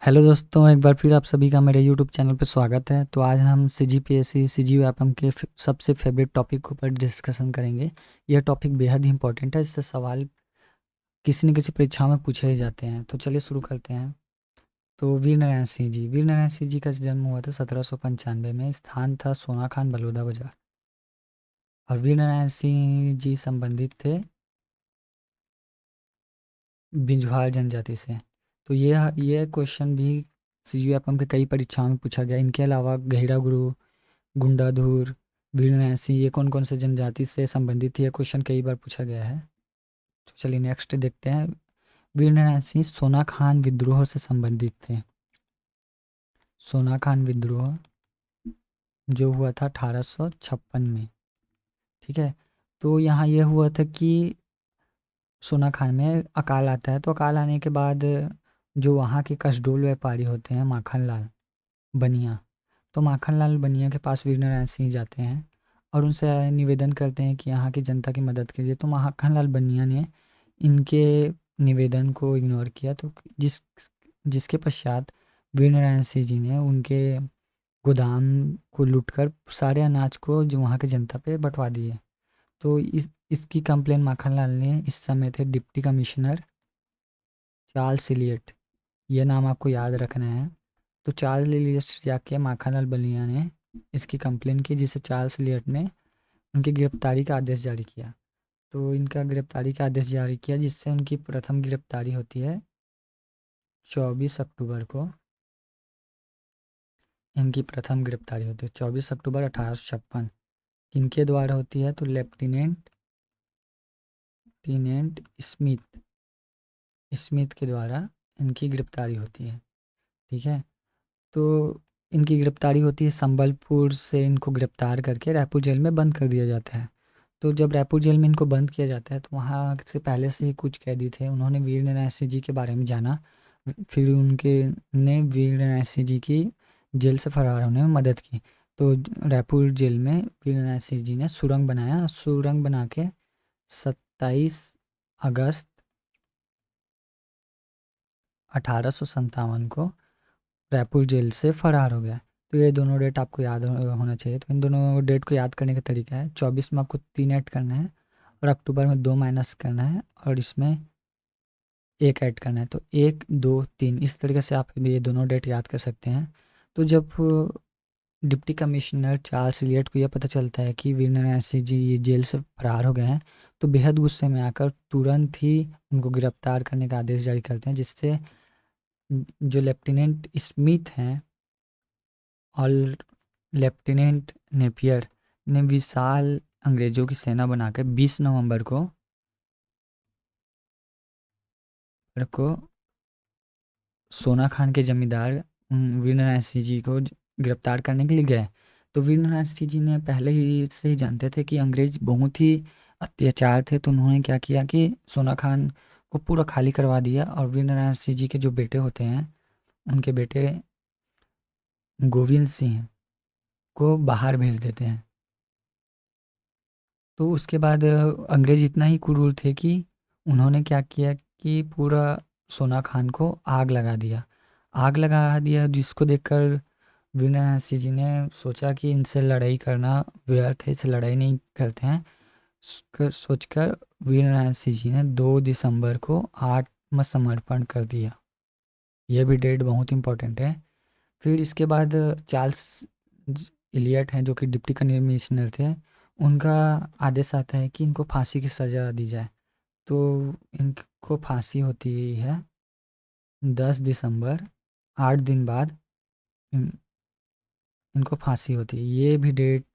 Hello दोस्तों, एक बार फिर आप सभी का मेरे यूट्यूब चैनल पर स्वागत है। तो आज हम CGPSC CGUAPM के सबसे फेवरेट टॉपिक पर डिस्कशन करेंगे। यह टॉपिक बेहद ही इंपॉर्टेंट है, इससे सवाल किसी न किसी परीक्षा में पूछे ही जाते हैं। तो चलिए शुरू करते हैं। तो वीर नारायण सिंह जी का जन्म हुआ था 1795 में। स्थान था सोनाखान बलौदा बाजार। और वीर नारायण सिंह जी संबंधित थे बिंजवाल जनजाति से। तो यह क्वेश्चन भी CGUAPM के कई परीक्षाओं में पूछा गया। इनके अलावा गहिरा गुरु, गुंडाधुर, वीरनासी, ये कौन कौन से जनजाति से संबंधित है, ये क्वेश्चन कई बार पूछा गया है। तो चलिए नेक्स्ट देखते हैं। वीरनारायण सिंह सोना खान विद्रोह से संबंधित थे। सोना खान विद्रोह जो हुआ था 1856 में। ठीक है। तो यहाँ यह हुआ था कि सोना खान में अकाल आता है। तो अकाल आने के बाद जो वहाँ के कसडोल व्यापारी होते हैं, माखन लाल बनिया, तो माखन लाल बनिया के पास वीरनारायण सिंह जाते हैं और उनसे निवेदन करते हैं कि यहाँ की जनता की मदद कीजिए। तो माखन लाल बनिया ने इनके निवेदन को इग्नोर किया। तो जिसके पश्चात वीरनारायण सिंह जी ने उनके गोदाम को लूटकर सारे अनाज को जो वहाँ की जनता पे बंटवा दिए। तो इसकी कंप्लेन माखनलाल ने, इस समय थे डिप्टी कमिश्नर चार्ल्स इलियट, ये नाम आपको याद रखना है। तो चार्ल्स इलियट से जाके माखनलाल बनिया ने इसकी कंप्लेन की, जिसे चार्ल्स इलियट ने उनकी गिरफ्तारी का आदेश जारी किया। तो इनका गिरफ्तारी का आदेश जारी किया, जिससे उनकी प्रथम गिरफ्तारी होती है 24 अक्टूबर को। इनकी प्रथम गिरफ्तारी होती है 24 अक्टूबर 1856। किनके द्वारा होती है? तो लेफ्टिनेंट स्मिथ स्मिथ के द्वारा इनकी गिरफ्तारी होती है। ठीक है। तो इनकी गिरफ्तारी होती है, संबलपुर से इनको गिरफ्तार करके रायपुर जेल में बंद कर दिया जाता है। तो जब रायपुर जेल में इनको बंद किया जाता है, तो वहाँ से पहले से ही कुछ कैदी थे, उन्होंने वीर नारायण सिंह जी के बारे में जाना। फिर उनके ने वीर नारायण सिंह जी की जेल से फरार होने में मदद की। तो रायपुर जेल में वीर नारायण सिंह जी ने सुरंग बनाया। सुरंग बना के 27 अगस्त 1857 को रायपुर जेल से फरार हो गया। तो ये दोनों डेट आपको याद होना चाहिए। तो इन दोनों डेट को याद करने का तरीका है, 24 में आपको 3 ऐड करना है और अक्टूबर में 2 माइनस करना है और इसमें 1 ऐड करना है। तो 1 2 3, इस तरीके से आप ये दोनों डेट याद कर सकते हैं। तो जब डिप्टी कमिश्नर चार्ल्स इलियट को यह पता चलता है कि वीर नारायण सिंह जी ये जेल से फरार हो गए हैं, तो बेहद गुस्से में आकर तुरंत ही उनको गिरफ्तार करने का आदेश जारी करते हैं, जिससे जो लेफ्टिनेंट स्मिथ हैं और लेफ्टिनेंट नेपियर ने विशाल अंग्रेजों की सेना बनाकर 20 नवंबर को सोना खान के जमींदार वीरनारायण सिंह जी को गिरफ्तार करने के लिए गए। तो वीरनारायण सिंह जी ने पहले ही से ही जानते थे कि अंग्रेज बहुत ही अत्याचार थे। तो उन्होंने क्या किया कि सोना खान को पूरा खाली करवा दिया और वीरनारायण सिंह जी के जो बेटे होते हैं, उनके बेटे गोविंद सिंह को बाहर भेज देते हैं। तो उसके बाद अंग्रेज इतना ही क्रूर थे कि उन्होंने क्या किया कि पूरा सोना खान को आग लगा दिया, जिसको देखकर वीरनारायण सिंह जी ने सोचा कि इनसे लड़ाई करना व्यर्थ है, इससे लड़ाई नहीं करते हैं। सोचकर वीरनारायण सिंह जी ने 2 दिसंबर को आत्मसमर्पण कर दिया। यह भी डेट बहुत इंपॉर्टेंट है। फिर इसके बाद चार्ल्स इलियट हैं, जो कि डिप्टी कमिश्नर थे, उनका आदेश आता है कि इनको फांसी की सज़ा दी जाए। तो इनको फांसी होती है 10 दिसंबर, 8 दिन बाद इनको फांसी होती है। ये भी डेट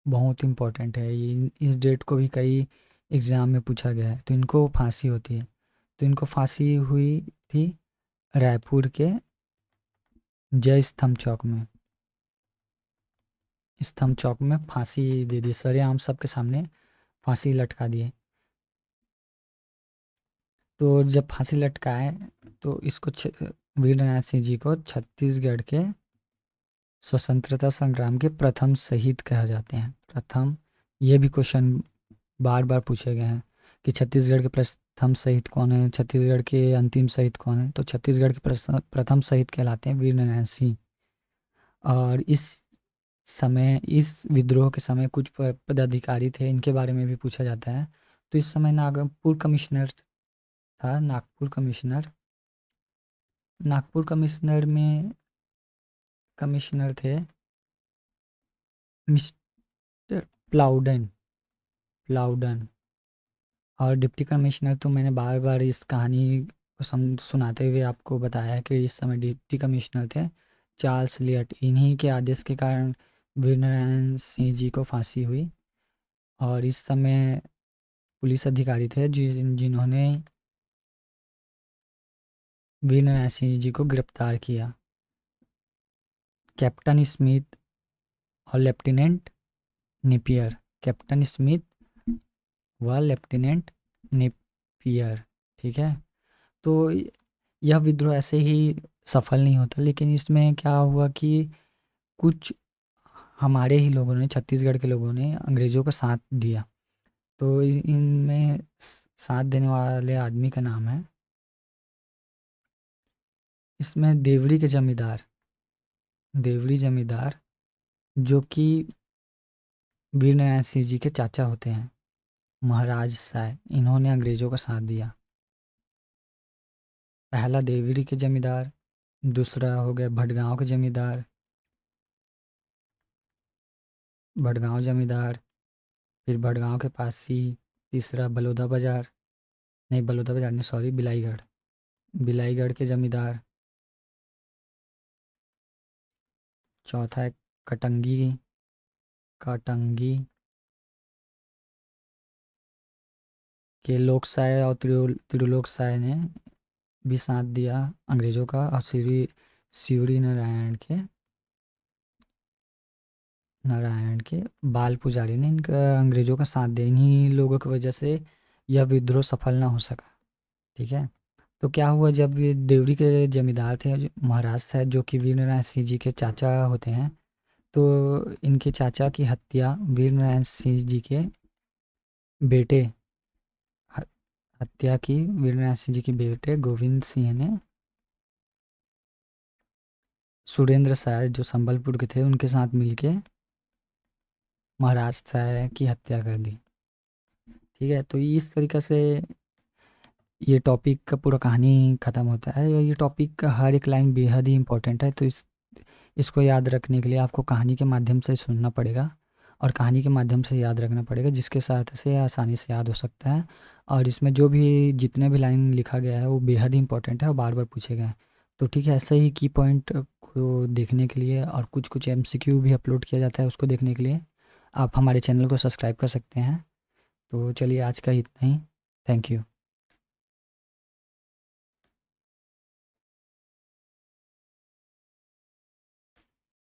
बहुत इंपॉर्टेंट है। इस डेट को भी कई एग्ज़ाम में पूछा गया है। तो इनको फांसी होती है। तो इनको फांसी हुई थी रायपुर के जय स्तंभ चौक में फांसी दे दी, सरेआम सबके सामने फांसी लटका दिए। तो जब फांसी लटकाए तो इसको वीर नारायण सिंह जी को छत्तीसगढ़ के स्वतंत्रता संग्राम के प्रथम शहीद कहा जाते हैं। प्रथम, ये भी क्वेश्चन बार बार पूछे गए हैं कि छत्तीसगढ़ के प्रथम शहीद कौन है, छत्तीसगढ़ के अंतिम शहीद कौन है? तो छत्तीसगढ़ के प्रथम शहीद कहलाते हैं वीर नारायण सिंह। और इस विद्रोह के समय कुछ पदाधिकारी थे, इनके बारे में भी पूछा जाता है। तो इस समय नागपुर कमिश्नर था, नागपुर कमिश्नर में कमिश्नर थे मिस्टर प्लाउडन। और डिप्टी कमिश्नर तो मैंने बार बार इस कहानी को सुनाते हुए आपको बताया है कि इस समय डिप्टी कमिश्नर थे चार्ल्स लियट। इन्हीं के आदेश के कारण वीरनारायण सिंह जी को फांसी हुई। और इस समय पुलिस अधिकारी थे जिन्होंने वीरनारायण सिंह जी को गिरफ्तार किया। कैप्टन स्मिथ और लेफ्टिनेंट नेपियर। कैप्टन स्मिथ व लेफ्टिनेंट नेपियर। ठीक है। तो यह विद्रोह ऐसे ही सफल नहीं होता, लेकिन इसमें क्या हुआ कि कुछ हमारे ही लोगों ने, छत्तीसगढ़ के लोगों ने अंग्रेज़ों का साथ दिया। तो इनमें साथ देने वाले आदमी का नाम है, इसमें देवरी जमींदार जो कि वीरनारायण सिंह जी के चाचा होते हैं, महाराज साय, इन्होंने अंग्रेज़ों का साथ दिया। पहला देवरी के जमींदार, दूसरा हो गया भड़गांव जमींदार, फिर भड़गांव के पास ही तीसरा बलौदा बाजार, नहीं बलौदा बाजार नहीं, सॉरी, बिलाईगढ़ के जमींदार। चौथा है कटंगी कटंगी के लोकशाह और त्रिलोकशाह ने भी साथ दिया अंग्रेज़ों का। और सिवरी नारायण के बाल पुजारी ने इनका अंग्रेज़ों का साथ दिया। इन्हीं लोगों की वजह से यह विद्रोह सफल ना हो सका। ठीक है। तो क्या हुआ, जब ये देवरी के जमींदार थे महाराज साहब, जो कि वीरनारायण सिंह जी के चाचा होते हैं, तो इनके चाचा की हत्या वीरनारायण सिंह जी के बेटे ह- हत्या की वीरनारायण सिंह जी के बेटे गोविंद सिंह ने सुरेंद्र साय जो संबलपुर के थे उनके साथ मिलके महाराज साय की हत्या कर दी। ठीक है। तो इस तरीके से ये टॉपिक का पूरा कहानी ख़त्म होता है। ये टॉपिक का हर एक लाइन बेहद ही इम्पोर्टेंट है। तो इसको याद रखने के लिए आपको कहानी के माध्यम से सुनना पड़ेगा और कहानी के माध्यम से याद रखना पड़ेगा, जिसके सहायता से आसानी से याद हो सकता है। और इसमें जो भी जितने भी लाइन लिखा गया है वो बेहद ही इंपॉर्टेंट है और बार बार पूछे गए हैं। तो ठीक है, ऐसे ही की पॉइंट को देखने के लिए और कुछ कुछ एमसीक्यू भी अपलोड किया जाता है, उसको देखने के लिए आप हमारे चैनल को सब्सक्राइब कर सकते हैं। तो चलिए, आज का इतना ही। Thank you.